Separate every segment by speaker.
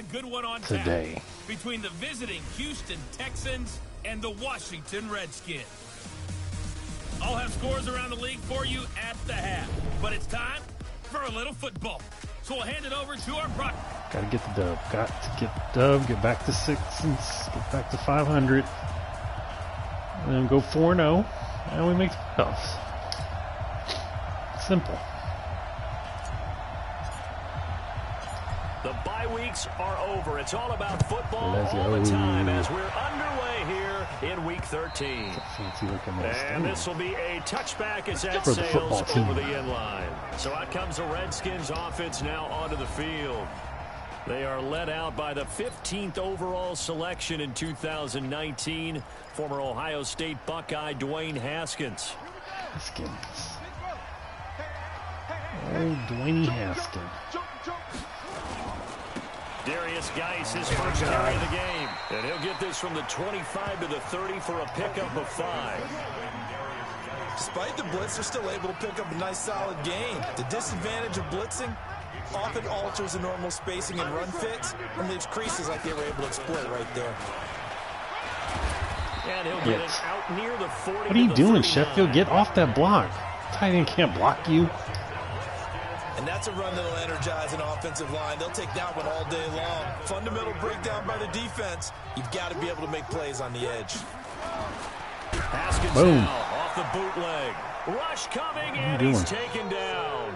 Speaker 1: a good one on
Speaker 2: today
Speaker 1: tap between the visiting Houston Texans and the Washington Redskins. I'll have scores around the league for you at the half, but it's time for a little football. So we'll hand it over to our brother.
Speaker 2: Got to get the dub. Got to get the dub. Get back to 6 and get back to 500. And then go 4-0. And we make the playoffs. Simple.
Speaker 3: The bye weeks are over. It's all about football all the time as we're underway here in Week 13. And this will be a touchback as that sails over the end line. So out comes the Redskins offense now onto the field. They are led out by the 15th overall selection in 2019, former Ohio State Buckeye Dwayne Haskins.
Speaker 2: Oh, Dwayne Haskins.
Speaker 3: Darius Geis, his first carry of the game. And he'll get this from the 25 to the 30 for a pickup of 5.
Speaker 4: Despite the blitz, they're still able to pick up a nice solid gain. The disadvantage of blitzing often alters the normal spacing and run fits and leaves creases like they were able to exploit right there.
Speaker 3: And he'll get it out near the 40.
Speaker 2: What are you doing, Sheffield? Get off that block. Tight end can't block you.
Speaker 4: And that's a run that'll energize an offensive line. They'll take that one all day long. Fundamental breakdown by the defense. You've got to be able to make plays on the edge.
Speaker 3: Haskins now off the bootleg. Rush coming, and he's taken down.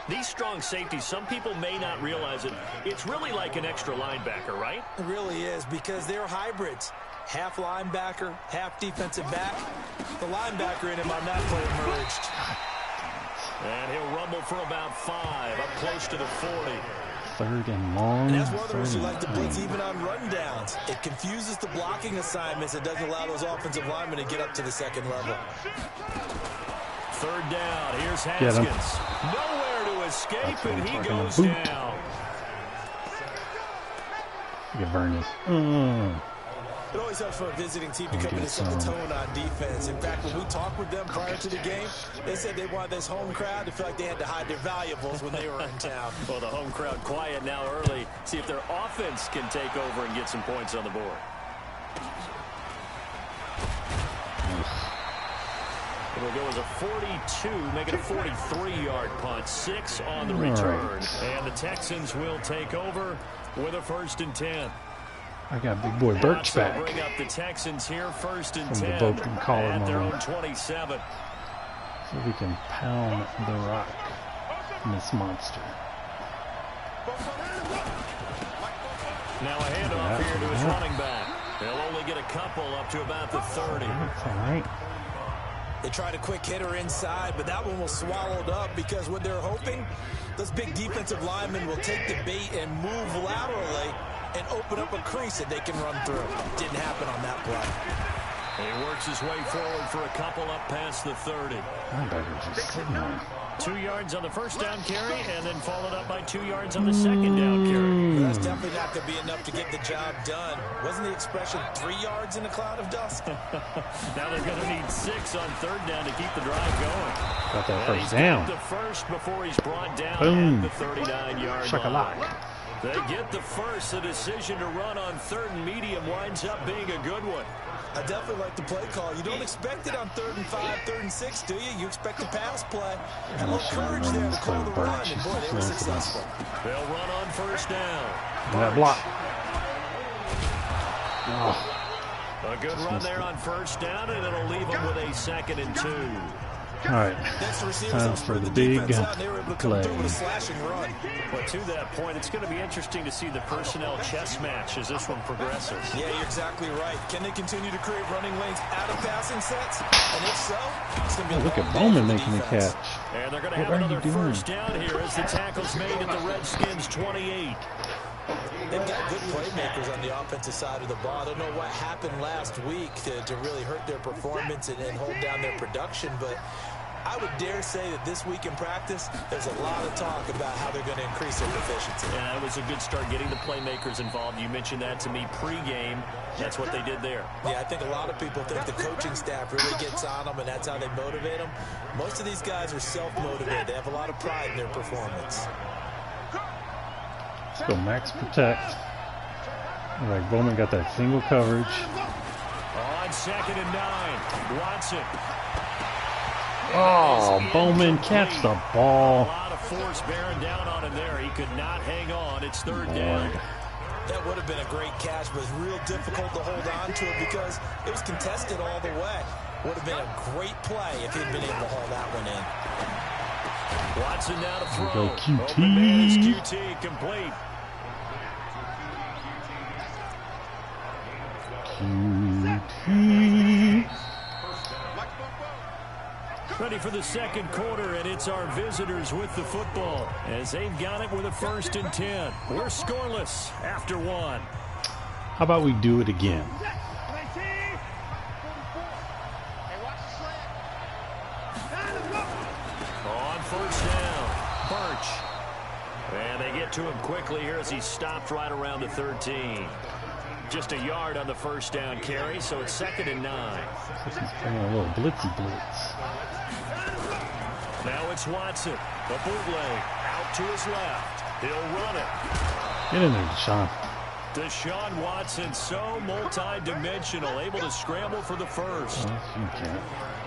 Speaker 3: These strong safeties, some people may not realize it. It's really like an extra linebacker, right?
Speaker 4: It really is, because they're hybrids. Half linebacker, half defensive back. The linebacker in him on that play emerged.
Speaker 3: And he'll rumble for about 5, up close to the 40.
Speaker 2: 3rd and long.
Speaker 4: And that's one of the reasons you like to blitz even on rundowns. It confuses the blocking assignments. It doesn't allow those offensive linemen to get up to the second level.
Speaker 3: 3rd down. Here's Haskins. Nowhere to escape, and he goes down.
Speaker 2: Look at Vernon.
Speaker 4: It always helps for a visiting team to come in and set the tone on defense. In fact, when we talked with them prior to the game, they said they wanted this home crowd to feel like they had to hide their valuables when they were in town.
Speaker 3: Well, the home crowd quiet now early. See if their offense can take over and get some points on the board. It'll go as a 42, make it a 43-yard punt. 6 on the return. And the Texans will take over with a 1st and 10.
Speaker 2: I got big boy Birch back.
Speaker 3: Bring up the Texans here, 1st and 10
Speaker 2: at
Speaker 3: their own 27.
Speaker 2: So we can pound the rock in this monster.
Speaker 3: Now a handoff here to his running back. They'll only get a couple up to about the 30.
Speaker 2: That's all right.
Speaker 4: They tried a quick hitter inside, but that one was swallowed up because what they're hoping, those big defensive linemen will take the bait and move laterally and open up a crease that they can run through. Didn't happen on that play.
Speaker 3: He works his way forward for a couple up past the 30.
Speaker 2: Just sitting there.
Speaker 3: 2 yards on the 1st down carry, and then followed up by 2 yards on the 2nd down carry.
Speaker 4: But that's definitely not going to be enough to get the job done. Wasn't the expression 3 yards in a cloud of dust?
Speaker 3: Now they're going to need 6 on 3rd down to keep the drive going.
Speaker 2: Got that 1st down.
Speaker 3: The first before he's brought down
Speaker 2: Boom.
Speaker 3: at the 39-yard line. They get the first. The decision to run on 3rd and medium winds up being a good one.
Speaker 4: I definitely like the play call. You don't expect it on 3rd and 5, 3rd and 6, do you? You expect a pass play. And a little courage there to call the run. And boy, they were successful.
Speaker 3: They'll run on 1st down.
Speaker 2: That block.
Speaker 3: A good run there on 1st down, and it'll leave them with a 2nd and 2.
Speaker 2: All right, time for the big play.
Speaker 3: But to that point, it's going to be interesting to see the personnel chess match as this one progresses.
Speaker 4: Yeah, you're exactly right. Can they continue to create running lanes out of passing sets? And if so, it's going to be
Speaker 2: look at Bowman making the catch.
Speaker 3: And they're going to have another 1st down here as the tackle's made at the Redskins' 28.
Speaker 4: They've got good playmakers on the offensive side of the ball. I don't know what happened last week to really hurt their performance and hold down their production, but I would dare say that this week in practice, there's a lot of talk about how they're going to increase their efficiency.
Speaker 3: Yeah, it was a good start getting the playmakers involved. You mentioned that to me pregame. That's what they did there.
Speaker 4: Yeah, I think a lot of people think the coaching staff really gets on them, and that's how they motivate them. Most of these guys are self-motivated. They have a lot of pride in their performance.
Speaker 2: Let's go max protect. All right, Bowman got that single coverage.
Speaker 3: On 2nd and 9, Watson.
Speaker 2: Oh, Bowman catch the ball.
Speaker 3: A lot of force bearing down on him there. He could not hang on. It's 3rd down.
Speaker 4: That would have been a great catch, but it was real difficult to hold on to it because it was contested all the way. Would have been a great play if he'd been able to haul that one in.
Speaker 3: Watson now to throw.
Speaker 2: Go QT.
Speaker 3: Open man is QT, complete.
Speaker 2: QT.
Speaker 3: Ready for the 2nd quarter, and it's our visitors with the football as they've got it with a 1st and 10. We're scoreless after 1.
Speaker 2: How about we do it again?
Speaker 3: On 1st down, Birch. And they get to him quickly here as he stopped right around the 13. Just a yard on the 1st down carry, so it's 2nd and 9.
Speaker 2: He's playing a little blitzy blitz.
Speaker 3: Now it's Watson. The bootleg out to his left. He'll run it.
Speaker 2: Get in there, Deshaun.
Speaker 3: Deshaun Watson, so multi-dimensional, able to scramble for the 1st.
Speaker 2: You can't.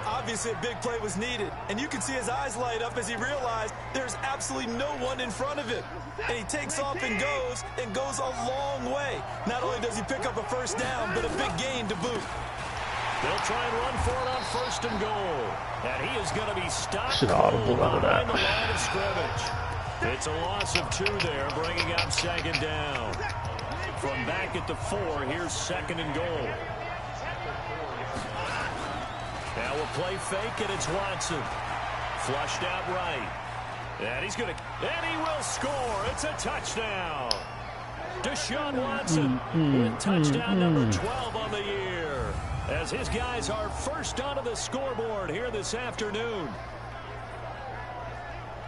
Speaker 4: Obviously, a big play was needed, and you can see his eyes light up as he realized there's absolutely no one in front of him. And he takes off and goes a long way. Not only does he pick up a 1st down, but a big gain to boot.
Speaker 3: They'll try and run for it on 1st and goal. And he is going to be stopped
Speaker 2: Should audible out of that.
Speaker 3: behind the line of scrimmage. It's a loss of 2 there, bringing up 2nd down. From back at the 4, here's 2nd and goal. Now we'll play fake, and it's Watson. Flushed out right. And he's going to... And he will score. It's a touchdown. Deshaun Watson with touchdown number 12 on the year. As his guys are first onto the scoreboard here this afternoon.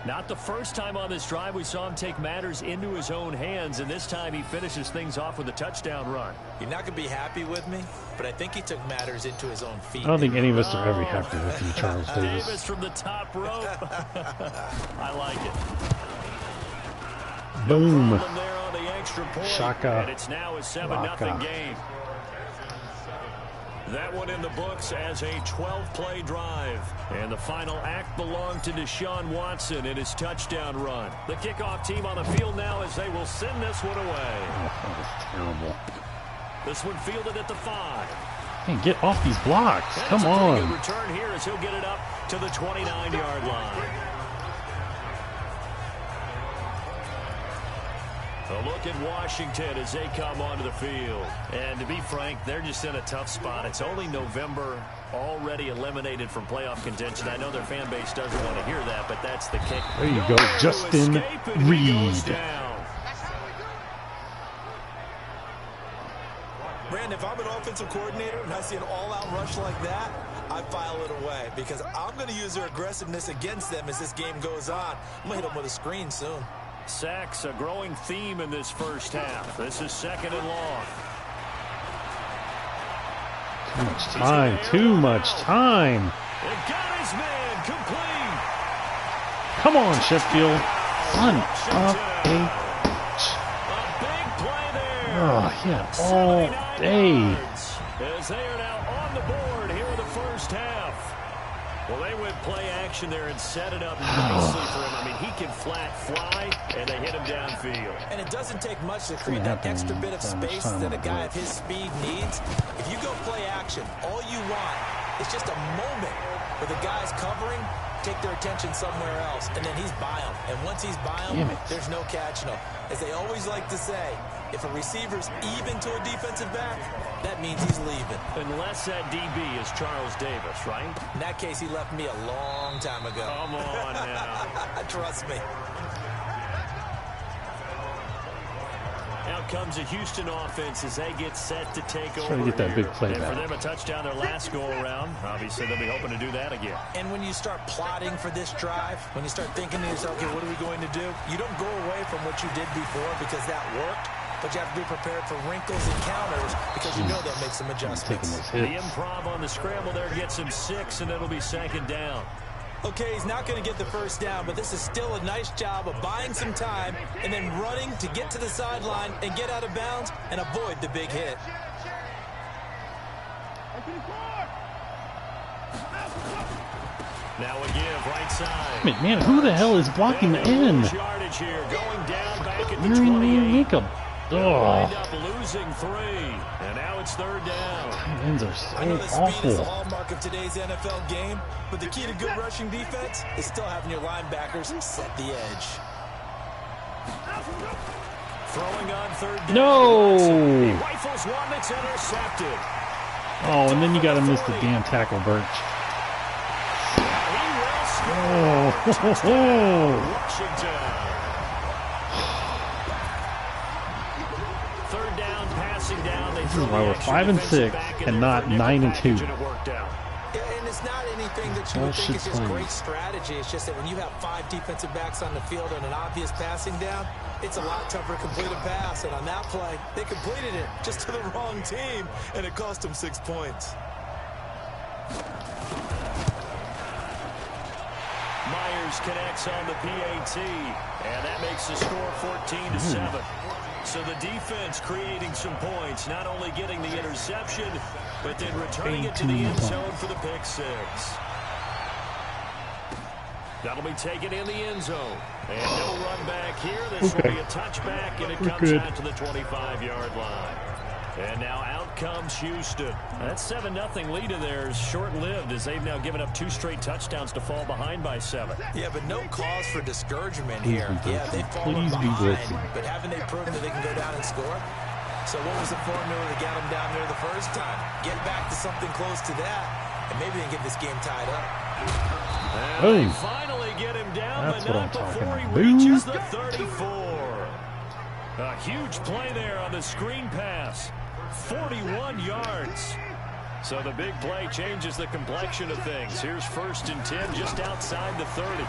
Speaker 3: Not the first time on this drive we saw him take matters into his own hands, and this time he finishes things off with a touchdown run.
Speaker 4: You're not going to be happy with me, but I think he took matters into his own feet.
Speaker 2: I don't think any of us are ever happy with you, Charles Davis.
Speaker 3: Davis from the top rope. I like it.
Speaker 2: Boom.
Speaker 3: No problem there on the extra point.
Speaker 2: Shaka.
Speaker 3: And it's now a 7-0 game. That one in the books as a 12-play drive. And the final act belonged to Deshaun Watson in his touchdown run. The kickoff team on the field now as they will send this one away.
Speaker 2: Oh, that was terrible.
Speaker 3: This one fielded at the 5.
Speaker 2: Hey, get off these blocks.
Speaker 3: And
Speaker 2: Come
Speaker 3: it's a pretty
Speaker 2: on.
Speaker 3: good return here as he'll get it up to the 29-yard line. A look at Washington as they come onto the field. And to be frank, they're just in a tough spot. It's only November, already eliminated from playoff contention. I know their fan base doesn't want to hear that, but that's the kick.
Speaker 2: There you go, Justin Reed.
Speaker 4: Brandon, if I'm an offensive coordinator and I see an all-out rush like that, I file it away because I'm going to use their aggressiveness against them as this game goes on. I'm going to hit them with a screen soon.
Speaker 3: Sacks, a growing theme in this first half. This is 2nd and long.
Speaker 2: Too much time. Too much time.
Speaker 3: It got his man complete.
Speaker 2: Come on, Sheffield. Son of a...
Speaker 3: Big play there.
Speaker 2: Oh, yeah, all day.
Speaker 3: As they are now on the board here in the first half. Well, they went play action there and set it up nicely for him. I mean, he can flat fly, and they hit him downfield.
Speaker 4: And it doesn't take much to create that extra bit of space that a guy of his speed needs. If you go play action, all you want is just a moment where the guy's covering, take their attention somewhere else, and then he's by him. And once he's by him, there's no catching him. As they always like to say, if a receiver's even to a defensive back, that means he's leaving.
Speaker 3: Unless that DB is Charles Davis, right?
Speaker 4: In that case, he left me a long time ago.
Speaker 3: Come on now.
Speaker 4: Trust me.
Speaker 3: Out comes a Houston offense as they get set to take over.
Speaker 2: Trying to get that big play
Speaker 3: and
Speaker 2: back.
Speaker 3: for them, a touchdown their last go-around. Obviously, they'll be hoping to do that again.
Speaker 4: And when you start plotting for this drive, when you start thinking to yourself, okay, what are we going to do? You don't go away from what you did before because that worked, but you have to be prepared for wrinkles and counters because you know they'll make some adjustments.
Speaker 3: The improv on the scramble there gets him 6, and it'll be 2nd down.
Speaker 4: Okay, he's not going to get the first down, but this is still a nice job of buying some time and then running to get to the sideline and get out of bounds and avoid the big hit.
Speaker 3: Now a give right side.
Speaker 2: Man, who the hell is blocking the end?
Speaker 3: Yardage here, going down back at the
Speaker 2: You're
Speaker 3: 28.
Speaker 2: make them.
Speaker 3: Wind up losing 3, and now it's 3rd down.
Speaker 2: Ends are so
Speaker 4: I know that speed is the
Speaker 2: awful.
Speaker 4: hallmark of today's NFL game, but the key to good rushing defense is still having your linebackers set the edge.
Speaker 3: Throwing on 3rd down.
Speaker 2: No!
Speaker 3: He rifles one that's intercepted.
Speaker 2: Oh, and then you got to miss the damn tackle, Birch.
Speaker 3: He will score.
Speaker 2: Oh,
Speaker 3: Washington. 3rd down, passing down.
Speaker 2: This is why we're 5 and 6 and not 9 and 2.
Speaker 4: And it's not anything that you would think is just great strategy. It's just that when you have 5 defensive backs on the field and an obvious passing down, it's a lot tougher to complete a pass. And on that play, they completed it just to the wrong team, and it cost them 6 points.
Speaker 3: Myers connects on the PAT, and that makes the score 14-7. So the defense creating some points, not only getting the interception, but then returning it to the end zone for the pick 6. That'll be taken in the end zone. And no run back here. This will be a touchback, and it comes out to the 25-yard line. And now out comes Houston. That 7-0 lead of theirs short-lived as they've now given up 2 straight touchdowns to fall behind by 7.
Speaker 4: Yeah, but no cause for discouragement here. Yeah, they've fallen behind, but haven't they proven that they can go down and score? So what was the formula to get them down there the first time? Get back to something close to that, and maybe they can get this game tied up.
Speaker 3: And they finally get him down, but not before he reaches the 34. A huge play there on the screen pass. 41 yards. So the big play changes the complexion of things. Here's 1st and 10 just outside the 30.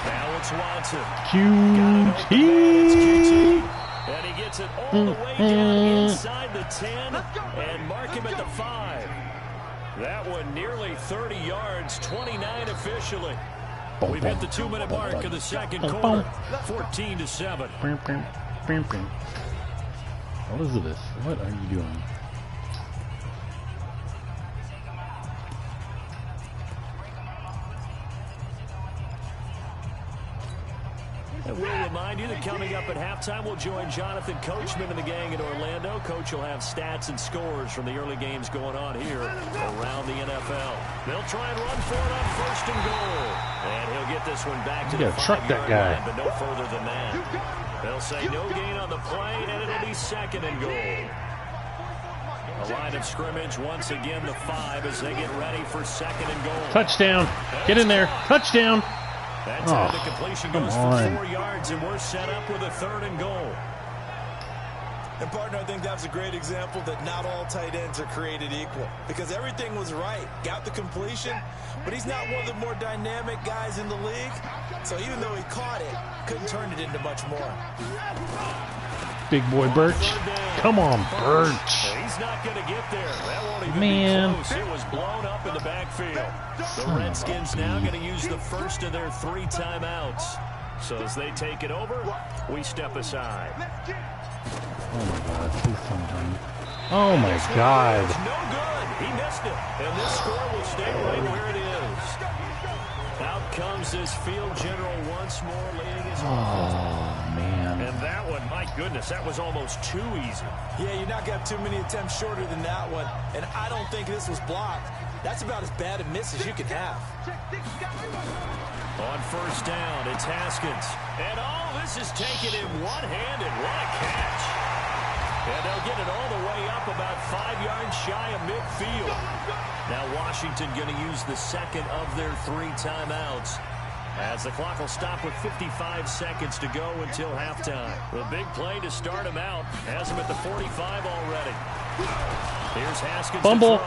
Speaker 3: Now it's Watson.
Speaker 2: QT.
Speaker 3: And he gets it all the way down inside the 10 and mark him at the 5. That one nearly 30 yards, 29 officially. We've hit the 2-minute mark of the second quarter, 14-7.
Speaker 2: Elizabeth, what are you doing?
Speaker 3: And we'll remind you that coming up at halftime, we'll join Jonathan Coachman and the gang in Orlando. Coach will have stats and scores from the early games going on here around the NFL. They'll try and run for it on 1st and goal. And he'll get this one back to the 5-yard line, but no further than that. They'll say no gain on the play, and it'll be 2nd and goal. A line of scrimmage, once again, the 5 as they get ready for 2nd and goal.
Speaker 2: Touchdown. Get in there. Touchdown.
Speaker 3: That time the completion goes for 4 yards, and we're set up with a 3rd and goal.
Speaker 4: And, partner, I think that was a great example that not all tight ends are created equal. Because everything was right. Got the completion, but he's not one of the more dynamic guys in the league. So even though he caught it, couldn't turn it into much more.
Speaker 2: Big boy Birch. Come on, Birch.
Speaker 3: He's not going to get there. That won't even be close. It was blown up in the backfield. The Redskins now going to use the first of their 3 timeouts. So as they take it over, we step aside.
Speaker 2: Oh my God, please come down. Oh my God.
Speaker 3: No good. He missed it. And this score will stay right where it is. Out comes this field general once more, leading his
Speaker 2: Oh man.
Speaker 3: And that one, my goodness, that was almost too easy.
Speaker 4: Yeah, you're not going to have too many attempts shorter than that one. And I don't think this was blocked. That's about as bad a miss as you can have.
Speaker 3: On 1st down, it's Haskins. And this is taken in one-handed. What a catch. And they'll get it all the way up about 5 yards shy of midfield. Now Washington going to use the 2nd of their 3 timeouts, as the clock will stop with 55 seconds to go until halftime. The big play to start him out has him at the 45 already. Here's Haskins.
Speaker 2: Fumble.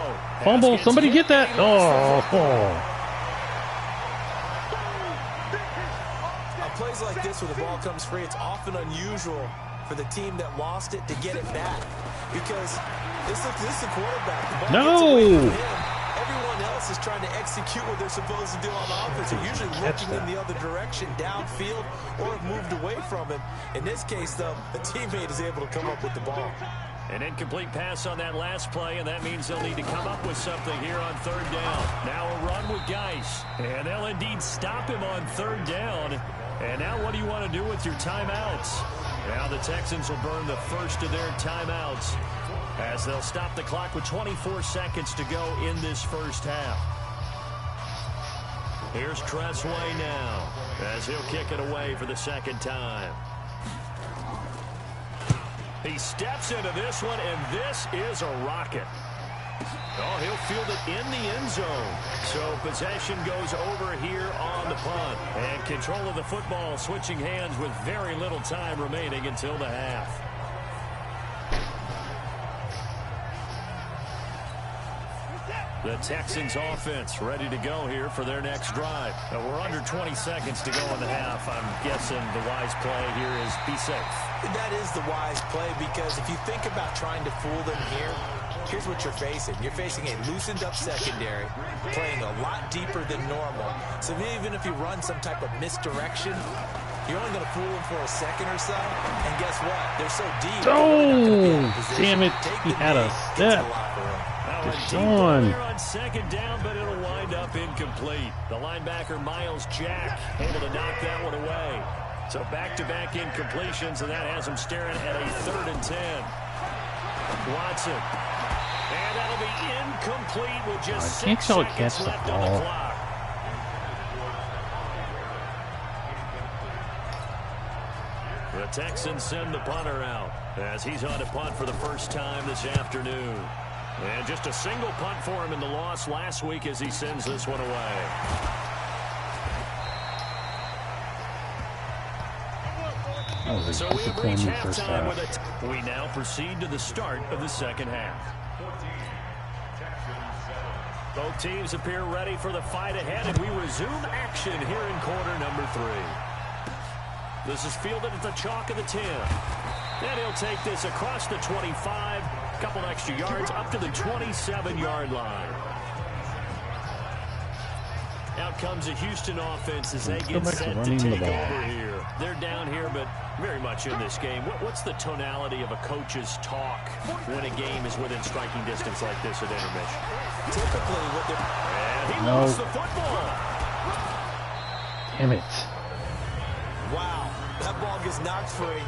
Speaker 2: Fumble. Somebody get that. Oh.
Speaker 4: Plays like this where the ball comes free, it's often unusual for the team that lost it to get it back, because this is the quarterback. The ball gets away from him, Everyone else is trying to execute what they're supposed to do on offense. They're usually looking in the other direction, downfield, or have moved away from it. In this case, though, a teammate is able to come up with the ball.
Speaker 3: An incomplete pass on that last play, and that means they'll need to come up with something here on third down. Now a run with Geis, and they'll indeed stop him on third down. And now what do you want to do with your timeouts? Now the Texans will burn the first of their timeouts as they'll stop the clock with 24 seconds to go in this first half. Here's Tressway now as he'll kick it away for the second time. He steps into this one, and this is a rocket. Oh, he'll field it in the end zone. So possession goes over here on the punt. And control of the football switching hands with very little time remaining until the half. The Texans offense ready to go here for their next drive. Now we're under 20 seconds to go in the half. I'm guessing the wise play here is be safe.
Speaker 4: That is the wise play, because if you think about trying to fool them here, here's what you're facing. You're facing a loosened up secondary, playing a lot deeper than normal. So even if you run some type of misdirection, you're only going to fool them for a second or so. And guess what? They're so deep.
Speaker 2: Oh, damn it. He had a step.
Speaker 3: On second down, but it'll wind up incomplete. The linebacker, Miles Jack, able to knock that one away. So back-to-back incompletions, and that has him staring at a 3rd and 10. Watson. And that'll be incomplete with just 6 seconds left on the clock. The Texans send the punter out as he's on to punt for the first time this afternoon. And just a single punt for him in the loss last week as he sends this one away. So we have reached halftime with it. We now proceed to the start of the second half. Both teams appear ready for the fight ahead, and we resume action here in quarter number 3. This is fielded at the chalk of the 10. And he'll take this across the 25, a couple extra yards up to the 27-yard line. Out comes the Houston offense as they get set to take over here. They're down here, but very much in this game. What's the tonality of a coach's talk when a game is within striking distance like this at intermission?
Speaker 4: Typically, what they're...
Speaker 3: And he lost the football.
Speaker 2: Damn it.
Speaker 4: Wow, that ball gets knocked free,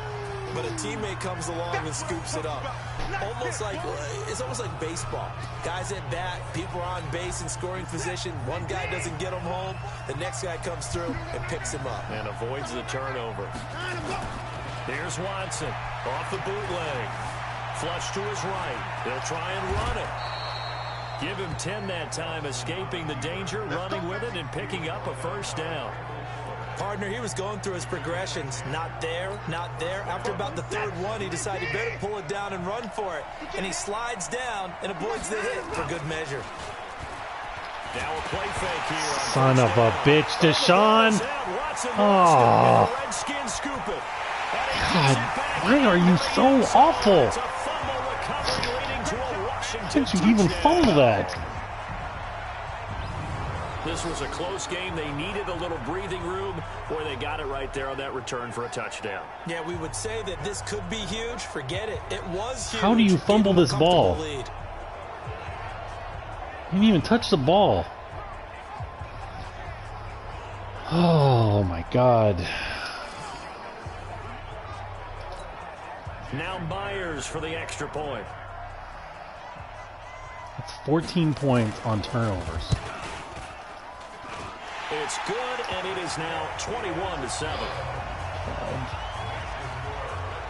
Speaker 4: but a teammate comes along and scoops it up. It's almost like baseball. Guys at bat, people are on base in scoring position. One guy doesn't get him home, the next guy comes through and picks him up.
Speaker 3: And avoids the turnover. Here's Watson off the bootleg. Flush to his right. They'll try and run it. Give him 10 that time, escaping the danger, running with it, and picking up a first down.
Speaker 4: Partner, he was going through his progressions. Not there, not there. After about the 3rd one, he decided he better pull it down and run for it. And he slides down and avoids the hit for good measure.
Speaker 3: Now a play fake here.
Speaker 2: Son of a bitch, Deshaun. Oh. God, why are you so awful? Since you even fumble that.
Speaker 3: This was a close game. They needed a little breathing room, where they got it right there on that return for a touchdown.
Speaker 4: Yeah, we would say that this could be huge. Forget it. It was huge.
Speaker 2: How do you fumble this ball? You didn't even touch the ball. Oh, my God.
Speaker 3: Now Myers for the extra point.
Speaker 2: It's 14 points on turnovers.
Speaker 3: It's good, and it is now 21-7.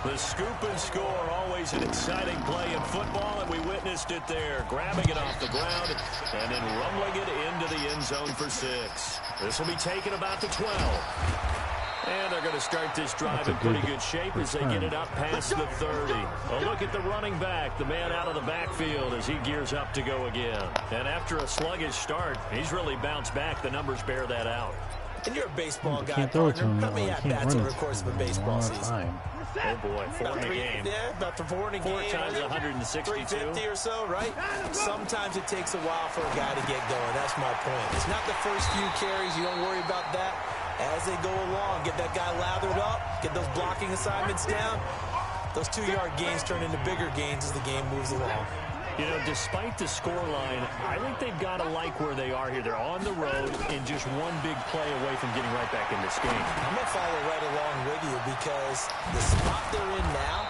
Speaker 3: The scoop and score, always an exciting play in football, and we witnessed it there. Grabbing it off the ground and then rumbling it into the end zone for 6. This will be taken about the 12. And they're going to start this drive in pretty good shape as they get it up past the 30. A look at the running back, the man out of the backfield as he gears up to go again. And after a sluggish start, he's really bounced back. The numbers bear that out.
Speaker 4: And you're a baseball guy, partner. How many at-bats over the course of a baseball season?
Speaker 3: Oh, boy, four in the game.
Speaker 4: Yeah, about 4 in a game.
Speaker 3: 4 times 162.
Speaker 4: 350 or so, right? Sometimes it takes a while for a guy to get going. That's my point. It's not the first few carries. You don't worry about that. As they go along, get that guy lathered up, get those blocking assignments down. Those 2-yard gains turn into bigger gains as the game moves along.
Speaker 3: You know, despite the scoreline, I think they've got to like where they are here. They're on the road and just one big play away from getting right back in this game.
Speaker 4: I'm going to follow right along with you because the spot they're in now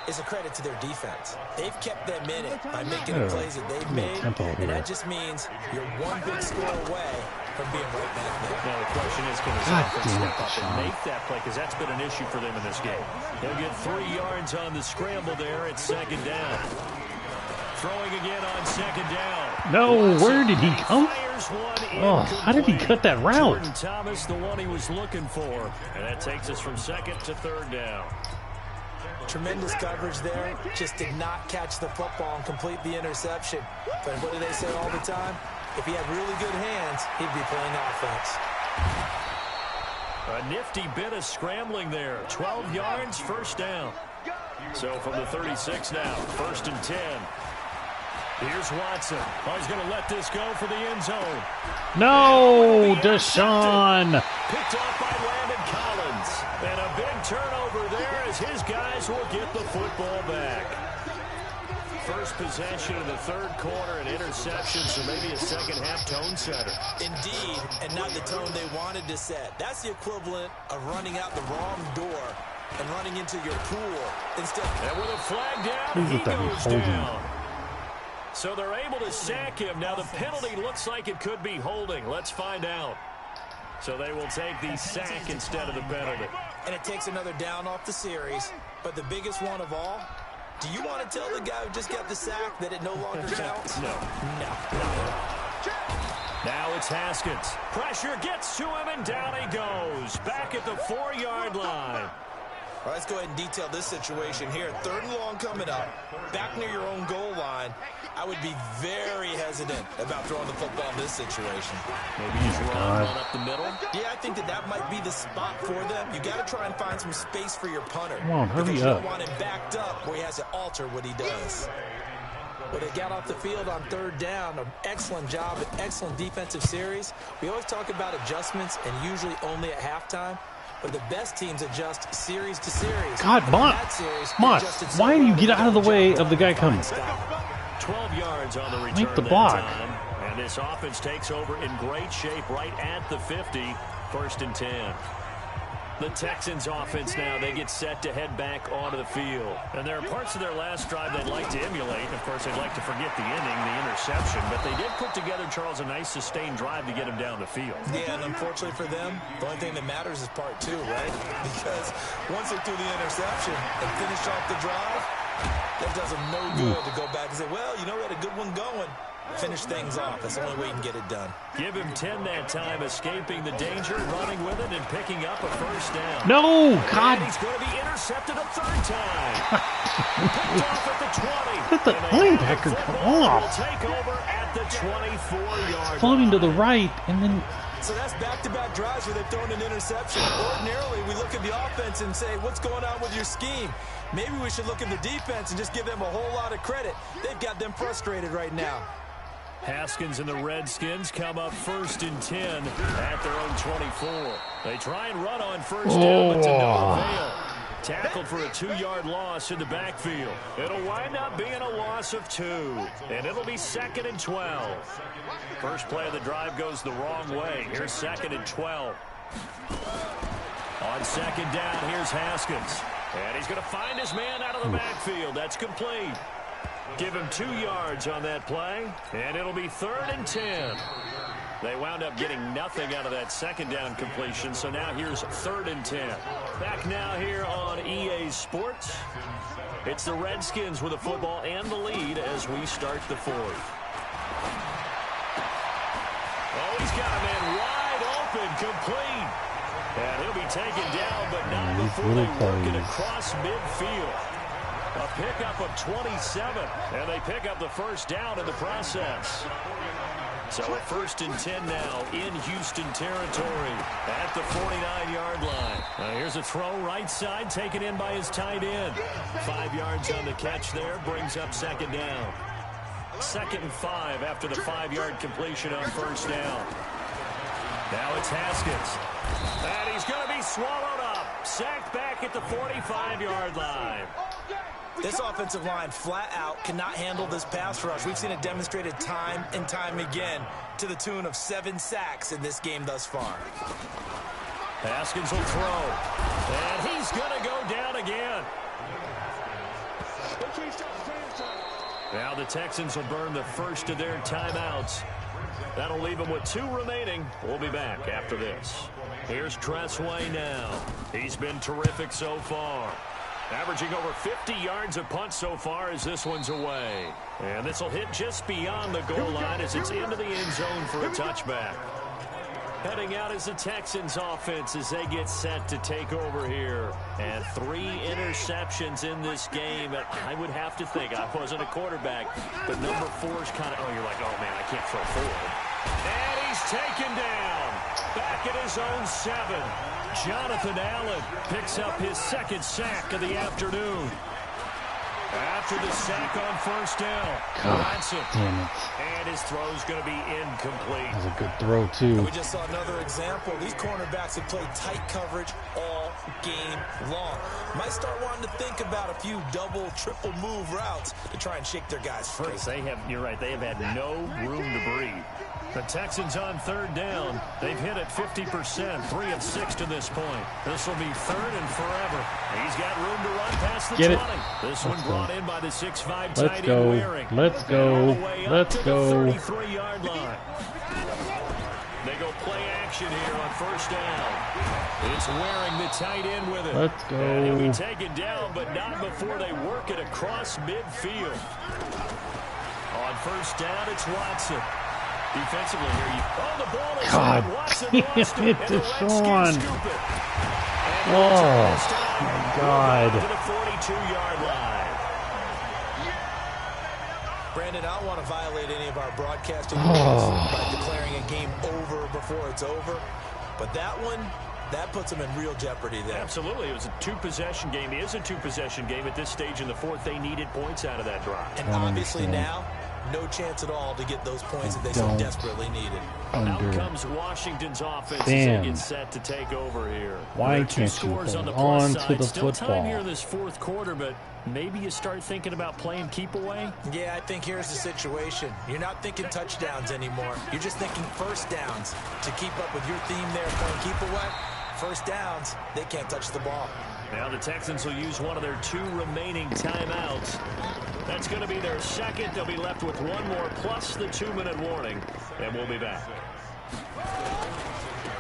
Speaker 4: is a credit to their defense. They've kept them in it by making the plays that they've made, and that just means you're one big score away from being right back there.
Speaker 3: Now, the question is, can this offense step up and make that play? Because that's been an issue for them in this game. They'll get 3 yards on the scramble there at 2nd down. Throwing again on 2nd down.
Speaker 2: No, where did he come? Oh, how did he cut that route?
Speaker 3: Jordan Thomas, the one he was looking for. And that takes us from 2nd to 3rd down.
Speaker 4: Tremendous coverage there. Just did not catch the football and complete the interception. But what do they say all the time? If he had really good hands, he'd be playing offense.
Speaker 3: A nifty bit of scrambling there. 12 yards, 1st down. So from the 36 now, 1st and 10. Here's Watson. Oh, he's going to let this go for the end zone.
Speaker 2: No, Deshaun.
Speaker 3: Picked off by Landon Collins. And a big turnover there as his guys will get the football back. First possession of the 3rd quarter, an interception, so maybe a second-half tone setter.
Speaker 4: Indeed, and not the tone they wanted to set. That's the equivalent of running out the wrong door and running into your pool instead.
Speaker 3: And with a flag down, he goes down. So they're able to sack him. Now the penalty looks like it could be holding. Let's find out. So they will take the sack instead of the penalty.
Speaker 4: And it takes another down off the series. But the biggest one of all, do you want to tell the guy who just got the sack that it no longer counts?
Speaker 3: No. Now it's Haskins. Pressure gets to him, and down he goes. Back at the 4-yard line.
Speaker 4: All right, let's go ahead and detail this situation here. 3rd and long coming up, back near your own goal line. I would be very hesitant about throwing the football in this situation.
Speaker 3: Maybe he's run up the middle.
Speaker 4: Yeah, I think that might be the spot for them. You got to try and find some space for your punter.
Speaker 2: Come on, hurry up.
Speaker 4: You don't want him backed up where he has to alter what he does. But they got off the field on 3rd down. An excellent job, an excellent defensive series. We always talk about adjustments and usually only at halftime. But the best teams adjust series to series.
Speaker 2: God, Moss, why do you get out of the way of the guy coming?
Speaker 3: 12 yards on the return.
Speaker 2: Make the block.
Speaker 3: And this offense takes over in great shape right at the 50. 1st and 10. The Texans offense now, they get set to head back onto the field. And there are parts of their last drive they'd like to emulate. Of course, they'd like to forget the ending, the interception. But they did put together, Charles, a nice sustained drive to get him down the field.
Speaker 4: Yeah, and unfortunately for them, the only thing that matters is part 2, right? Because once they threw the interception and finished off the drive, that does them no good to go back and say, well, you know, we had a good one going. Finish things off. That's the only way you can get it done.
Speaker 3: Give him 10 that time, escaping the danger, running with it, and picking up a 1st down.
Speaker 2: No, God.
Speaker 3: And he's going to be intercepted a 3rd time. Picked off at the 20.
Speaker 2: Let the linebacker come off.
Speaker 3: Will take over at the 24-yard
Speaker 2: Floating
Speaker 3: line.
Speaker 2: to the right, and then...
Speaker 4: So that's back-to-back drives where they've thrown an interception. Ordinarily, we look at the offense and say, what's going on with your scheme? Maybe we should look at the defense and just give them a whole lot of credit. They've got them frustrated right now.
Speaker 3: Haskins and the Redskins come up 1st and 10 at their own 24. They try and run on 1st down, but to no avail. Tackled for a 2-yard loss in the backfield. It'll wind up being a loss of 2, and it'll be 2nd and 12. First play of the drive goes the wrong way. Here's 2nd and 12. On 2nd down, here's Haskins. And he's going to find his man out of the backfield. That's complete. Give him 2 yards on that play, and it'll be 3rd and 10. They wound up getting nothing out of that 2nd down completion, so now here's 3rd and 10. Back now here on EA Sports. It's the Redskins with the football and the lead as we start the 4th. Oh, he's got a man wide open, complete. And he'll be taken down, but not before they work it across midfield. A pickup of 27, and they pick up the first down in the process. So a 1st and 10 now in Houston territory at the 49-yard line. Here's a throw right side taken in by his tight end. 5 yards on the catch there, brings up 2nd down. 2nd and 5 after the 5-yard completion on 1st down. Now it's Haskins. And he's going to be swallowed up. Sacked back at the 45-yard line.
Speaker 4: This offensive line flat out cannot handle this pass rush. We've seen it demonstrated time and time again to the tune of 7 sacks in this game thus far.
Speaker 3: Haskins will throw. And he's going to go down again. Now the Texans will burn the first of their timeouts. That'll leave them with 2 remaining. We'll be back after this. Here's Tressway now. He's been terrific so far. Averaging over 50 yards a punt so far as this one's away. And this will hit just beyond the goal line as it's into the end zone for a touchback. Heading out is the Texans offense as they get set to take over here. And 3 interceptions in this game. I would have to think, I wasn't a quarterback, but number 4 is kind of, you're like, oh man, I can't throw forward. And he's taken down. Back at his own 7. Jonathan Allen picks up his 2nd sack of the afternoon. After the sack on 1st down,
Speaker 2: God damn it.
Speaker 3: And his throw's going to be incomplete.
Speaker 2: That was a good throw, too.
Speaker 4: And we just saw another example. These cornerbacks have played tight coverage all game long. Might start wanting to think about a few double, triple move routes to try and shake their guys free.
Speaker 3: You're right, they have had no room to breathe. The Texans on 3rd down. They've hit it 50%, 3 of 6 to this point. This will be 3rd and forever. He's got room to run past the 20. This one brought in by the 6'5" tight end Waring.
Speaker 2: Let's go. Let's go.
Speaker 3: 33-yard line. They go play action here on 1st down. It's Waring, the tight end, with it.
Speaker 2: Let's go.
Speaker 3: And he'll be taken down, but not before they work it across midfield. On 1st down, it's Watson. Defensively here, the ball is
Speaker 2: God
Speaker 3: Watson
Speaker 2: damn it, Deshaun. Oh, my God.
Speaker 3: To the 42-yard line.
Speaker 4: Brandon, I don't want to violate any of our broadcasting rules by declaring a game over before it's over. But that one, that puts them in real jeopardy there.
Speaker 3: Absolutely. It was a 2-possession game. It is a 2-possession game at this stage in the 4th. They needed points out of that drive.
Speaker 4: And obviously now, no chance at all to get those points that they so desperately needed.
Speaker 3: Out comes Washington's offense as they get set to take over here.
Speaker 2: Why can't you hold on to the
Speaker 3: Still
Speaker 2: football?
Speaker 3: time here in this 4th quarter, but maybe you start thinking about playing keep away?
Speaker 4: Yeah, I think here's the situation. You're not thinking touchdowns anymore. You're just thinking 1st downs. To keep up with your theme there, playing keep away, 1st downs, they can't touch the ball.
Speaker 3: Now the Texans will use one of their 2 remaining timeouts. That's going to be their 2nd. They'll be left with 1 more plus the 2-minute warning, and we'll be back.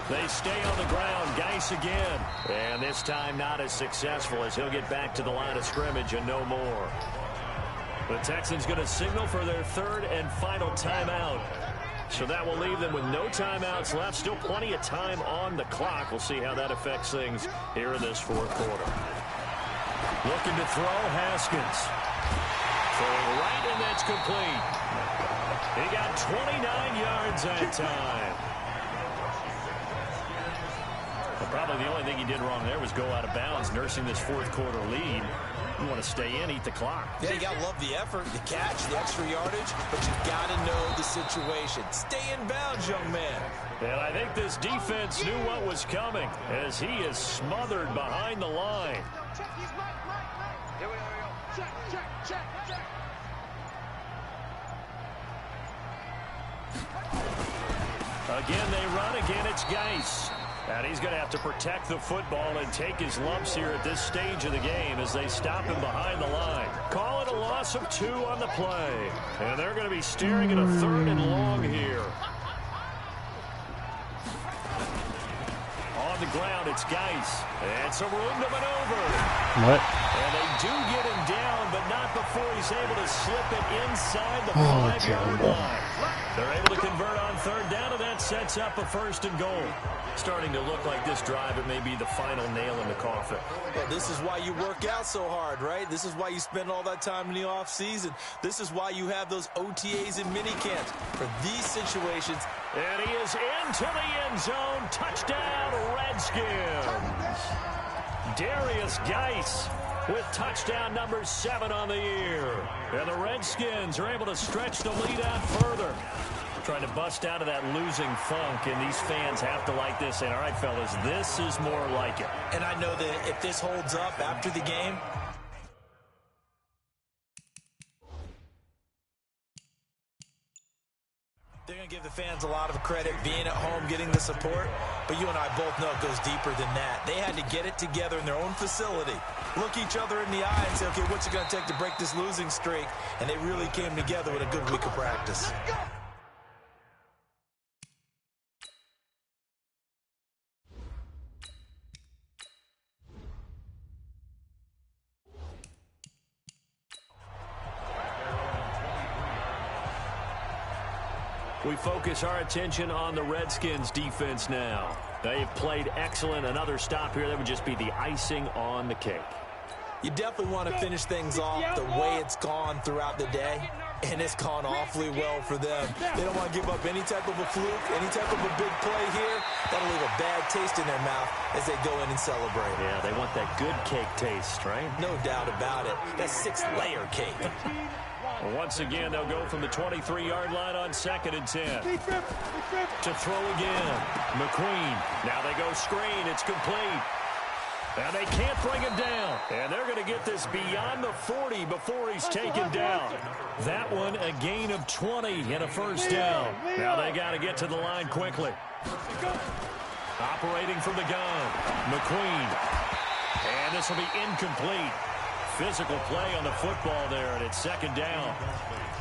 Speaker 3: They stay on the ground. Geis again. And this time not as successful as he'll get back to the line of scrimmage and no more. The Texans going to signal for their 3rd and final timeout. So that will leave them with no timeouts left. Still plenty of time on the clock. We'll see how that affects things here in this 4th quarter. Looking to throw, Haskins. Throwing right, and that's complete. He got 29 yards that time. But probably the only thing he did wrong there was go out of bounds, nursing this 4th quarter lead. You want to stay in, eat the clock.
Speaker 4: Yeah, you got to love the effort, the catch, the extra yardage, but you got to know the situation. Stay in bounds, young man.
Speaker 3: And I think this defense knew what was coming as he is smothered behind the line. Again, they run. Again, it's Geis. And he's going to have to protect the football and take his lumps here at this stage of the game as they stop him behind the line. Call it a loss of 2 on the play. And they're going to be staring at a 3rd and long here. On the ground, it's Geis. And some room to maneuver.
Speaker 2: What?
Speaker 3: And they do get him down, but not before before he's able to slip it inside the 5-yard line. They're able to convert on third down, and that sets up a 1st and goal. Starting to look like this drive, it may be the final nail in the coffin.
Speaker 4: Well, this is why you work out so hard, right? This is why you spend all that time in the offseason. This is why you have those OTAs and mini camps for these situations.
Speaker 3: And he is into the end zone. Touchdown, Redskins. Darius Geis with touchdown number 7 on the year. And the Redskins are able to stretch the lead out further. Trying to bust out of that losing funk, and these fans have to like this. And all right, fellas, this is more like it.
Speaker 4: And I know that if this holds up after the game, they're going to give the fans a lot of credit being at home, getting the support. But you and I both know it goes deeper than that. They had to get it together in their own facility, look each other in the eye and say, okay, what's it going to take to break this losing streak? And they really came together with a good week of practice.
Speaker 3: We focus our attention on the Redskins defense now. They've played excellent. Another stop here, that would just be the icing on the cake.
Speaker 4: You definitely want to finish things off the way it's gone throughout the day, and it's gone awfully well for them. They don't want to give up any type of a fluke, any type of a big play here. That'll leave a bad taste in their mouth as they go in and celebrate.
Speaker 3: Yeah, they want that good cake taste, right?
Speaker 4: No doubt about it. That 6-layer cake.
Speaker 3: Well, once again, they'll go from the 23-yard line on 2nd and 10. To throw again. McQueen. Now they go screen. It's complete. And they can't bring him down. And they're going to get this beyond the 40 before he's taken down. That one, a gain of 20 and a 1st down. Now they got to get to the line quickly. Operating from the gun. McQueen. And this will be incomplete. Physical play on the football there, and it's 2nd down.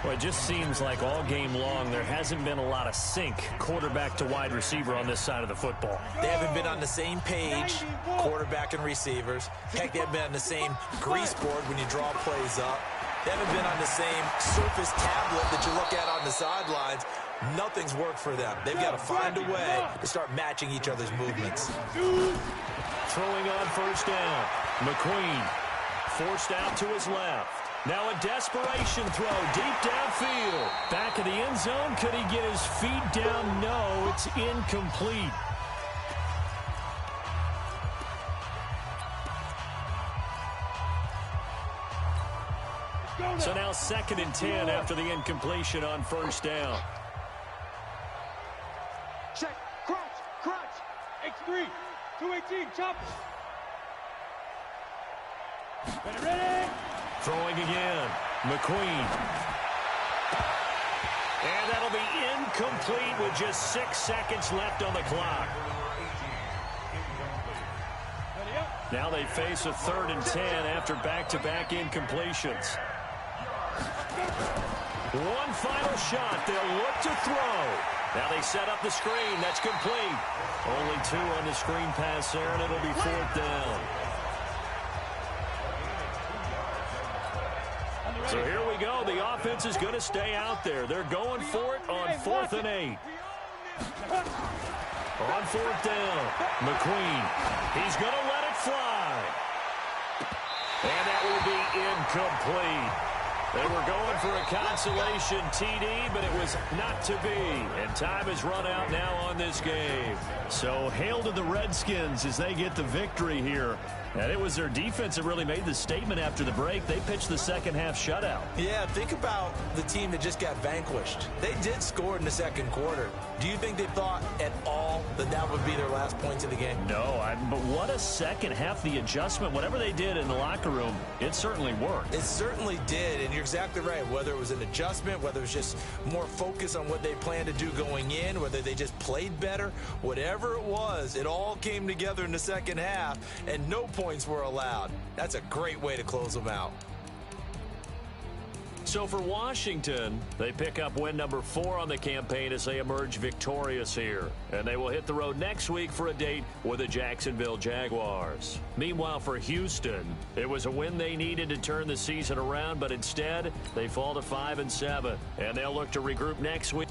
Speaker 3: Well, it just seems like all game long there hasn't been a lot of sync quarterback to wide receiver on this side of the football.
Speaker 4: They haven't been on the same page, quarterback and receivers. Heck, they haven't been on the same grease board when you draw plays up. They haven't been on the same surface tablet that you look at on the sidelines. Nothing's worked for them. They've got to find a way to start matching each other's movements.
Speaker 3: Throwing on 1st down. McQueen. Forced out to his left. Now a desperation throw deep downfield. Back in the end zone. Could he get his feet down? No, it's incomplete. So now 2nd and 10 after the incompletion on 1st down.
Speaker 5: Check. Crunch. X3. 218. Chop. Ready?
Speaker 3: Throwing again. McQueen. And that'll be incomplete with just 6 seconds left on the clock. Now they face a 3rd and 10 after back-to-back incompletions. One final shot. They'll look to throw. Now they set up the screen. That's complete. Only 2 on the screen pass there, and it'll be 4th down. So here we go. The offense is going to stay out there. They're going for it on 4th and 8. On 4th down, McQueen. He's going to let it fly. And that will be incomplete. They were going for a consolation TD, but it was not to be. And time has run out now on this game. So hail to the Redskins as they get the victory here. And it was their defense that really made the statement after the break. They pitched the second half shutout.
Speaker 4: Yeah, think about the team that just got vanquished. They did score in the second quarter. Do you think they thought at all that that would be their last points of the game?
Speaker 3: No, but what a second half. The adjustment, whatever they did in the locker room, it certainly worked.
Speaker 4: It certainly did, and you're exactly right. Whether it was an adjustment, whether it was just more focus on what they planned to do going in, whether they just played better, whatever it was, it all came together in the second half, and no points were allowed. That's a great way to close them out.
Speaker 3: So for Washington, they pick up win number 4 on the campaign as they emerge victorious here. And they will hit the road next week for a date with the Jacksonville Jaguars. Meanwhile, for Houston, it was a win they needed to turn the season around, but instead, they fall to 5-7. And they'll look to regroup next week.